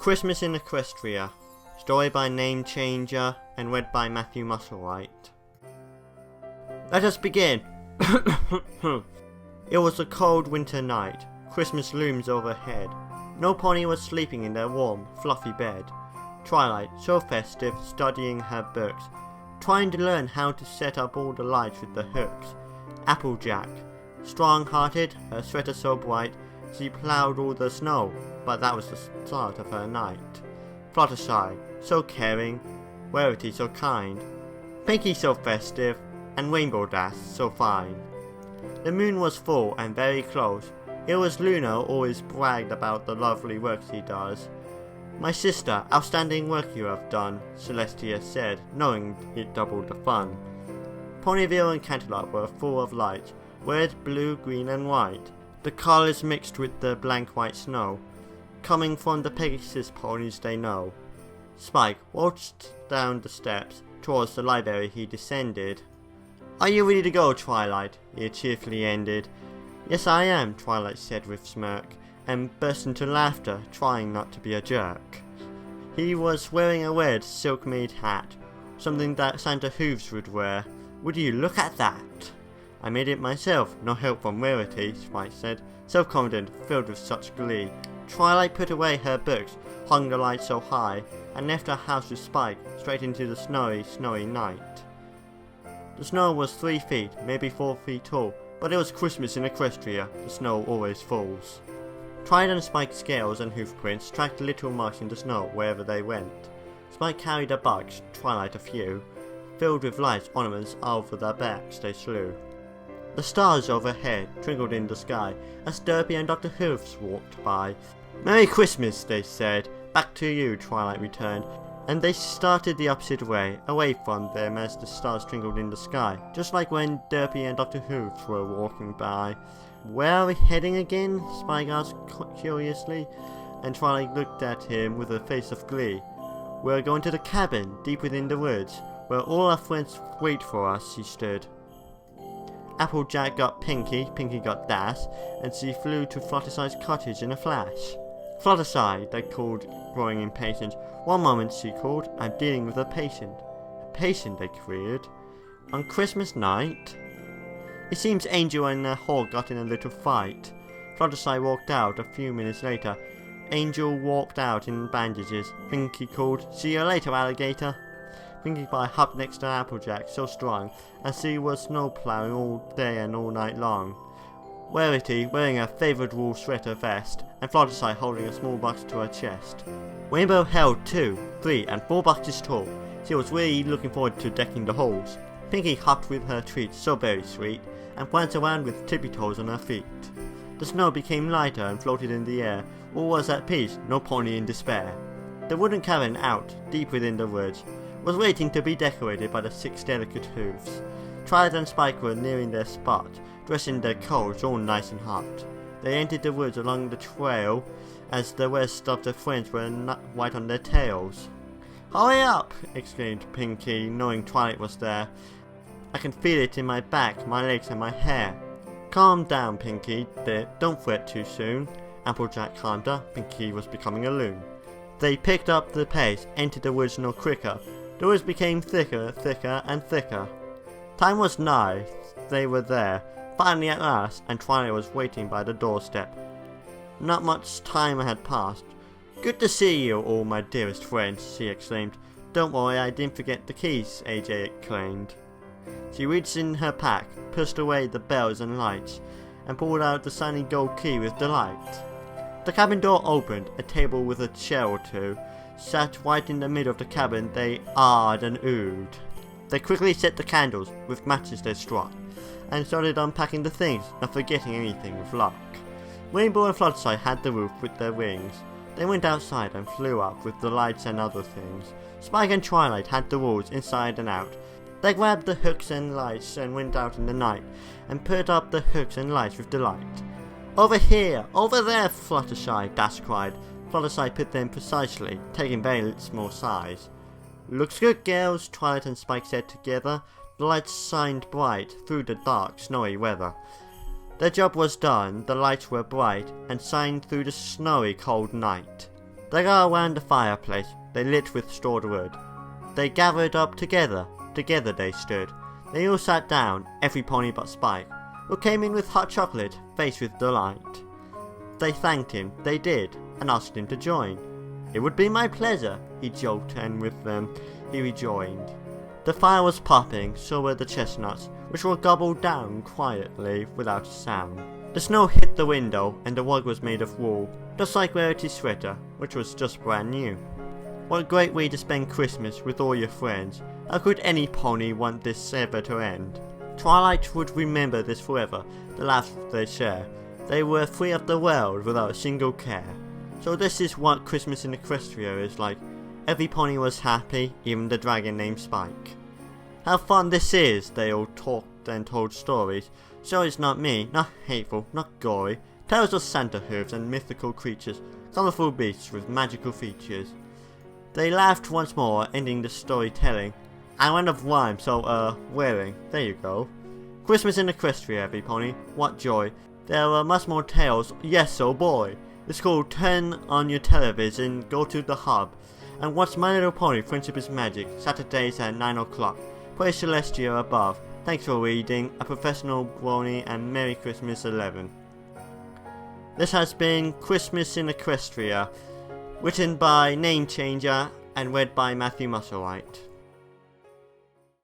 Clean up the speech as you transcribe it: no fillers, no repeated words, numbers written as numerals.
Christmas in Equestria. Story by Name Changer and read by Matthew Musselwhite. Let us begin. It was a cold winter night. Christmas looms overhead. No pony was sleeping in their warm, fluffy bed. Twilight, so festive, studying her books, trying to learn how to set up all the lights with the hooks. Applejack, strong-hearted, her sweater so bright, she ploughed all the snow, but that was the start of her night. Fluttershy, so caring, Rarity so kind, Pinky so festive, and Rainbow Dash so fine. The moon was full and very close. It was Luna always bragged about the lovely work she does. My sister, outstanding work you have done, Celestia said, knowing it doubled the fun. Ponyville and Canterlot were full of light, red, blue, green and white. The colours mixed with the blank white snow, coming from the Pegasus ponies they know. Spike waltzed down the steps. Towards the library he descended. Are you ready to go, Twilight? He cheerfully ended. Yes, I am, Twilight said with smirk, and burst into laughter, trying not to be a jerk. He was wearing a red silk-made hat, something that Santa Hooves would wear. Would you look at that? I made it myself, no help from Rarity, Spike said, self-confident, filled with such glee. Twilight put away her books, hung the light so high, and left her house with Spike, straight into the snowy, snowy night. The snow was 3 feet, maybe 4 feet tall, but it was Christmas in Equestria, the snow always falls. Twilight and Spike's scales and hoof prints tracked little marks in the snow wherever they went. Spike carried a bunch, Twilight a few, filled with lights, ornaments over their backs they slew. The stars overhead twinkled in the sky as Derpy and Dr. Hooves walked by. Merry Christmas, they said. Back to you, Twilight returned, and they started the opposite way, away from them as the stars twinkled in the sky, just like when Derpy and Dr. Hooves were walking by. Where are we heading again? Spike asked curiously, and Twilight looked at him with a face of glee. We're going to the cabin, deep within the woods, where all our friends wait for us, she stood. Applejack got Pinky, Pinky got Dash, and she flew to Fluttershy's cottage in a flash. Fluttershy, they called, growing impatient. One moment, she called, I'm dealing with a patient. A patient, they queried. On Christmas night? It seems Angel and her hog got in a little fight. Fluttershy walked out a few minutes later. Angel walked out in bandages. Pinky called, see you later, alligator. Pinkie Pie hopped next to Applejack, so strong, as she was snow-ploughing all day and all night long. Rarity, wearing her favourite wool sweater vest, and Fluttershy holding a small box to her chest. Rainbow held 2, 3 and 4 boxes tall. She was really looking forward to decking the halls. Pinky hopped with her treats, so very sweet, and pranced around with tippy-toes on her feet. The snow became lighter and floated in the air. All was at peace, no pony in despair. The wooden cabin out, deep within the woods, was waiting to be decorated by the 6 delicate hooves. Twilight and Spike were nearing their spot, dressed in their coats all nice and hot. They entered the woods along the trail, as the rest of their friends were white on their tails. Hurry up! Exclaimed Pinky, knowing Twilight was there. I can feel it in my back, my legs and my hair. Calm down, Pinky, dear, don't fret too soon. Applejack calmed her. Pinky was becoming a loon. They picked up the pace, entered the woods no quicker. The woods became thicker, thicker and thicker. Time was nigh. They were there, finally at last, and Twilight was waiting by the doorstep. Not much time had passed. Good to see you all, my dearest friends, she exclaimed. Don't worry, I didn't forget the keys, AJ exclaimed. She reached in her pack, pushed away the bells and lights, and pulled out the shiny gold key with delight. The cabin door opened. A table with a chair or two sat right in the middle of the cabin. They ahed and oohed. They quickly set the candles, with matches they struck, and started unpacking the things, not forgetting anything with luck. Rainbow and Fluttershy had the roof with their wings. They went outside and flew up with the lights and other things. Spike and Twilight had the walls inside and out. They grabbed the hooks and lights and went out in the night, and put up the hooks and lights with delight. Over here! Over there! Fluttershy, Dash cried. Fluttershy put them precisely, taking very small size. Looks good, girls, Twilight and Spike said together. The lights shined bright through the dark, snowy weather. Their job was done, the lights were bright, and shined through the snowy, cold night. They got around the fireplace, they lit with stored wood. They gathered up together they stood. They all sat down, every pony but Spike, who came in with hot chocolate, faced with delight. They thanked him, they did, and asked him to join. It would be my pleasure, he joked, and with them he rejoined. The fire was popping, so were the chestnuts, which were gobbled down quietly without a sound. The snow hit the window, and the rug was made of wool, just like Rarity's sweater, which was just brand new. What a great way to spend Christmas with all your friends. How could any pony want this ever to end? Twilight would remember this forever, the laughs they share. They were free of the world without a single care. So this is what Christmas in Equestria is like. Every pony was happy, even the dragon named Spike. How fun this is, they all talked and told stories. Stories not me, not hateful, not gory. Tales of Santa hooves and mythical creatures, colourful beasts with magical features. They laughed once more, ending the storytelling. I went of rhyme, so wearing. There you go. Christmas in Equestria, every pony. What joy. There are much more tales. Yes, oh boy. It's called Turn on your television, go to the hub, and watch My Little Pony Friendship is Magic, Saturdays at 9 o'clock. Praise Celestia above. Thanks for reading, a professional brony, and Merry Christmas 11. This has been Christmas in Equestria, written by Name Changer and read by Matthew Musselwhite.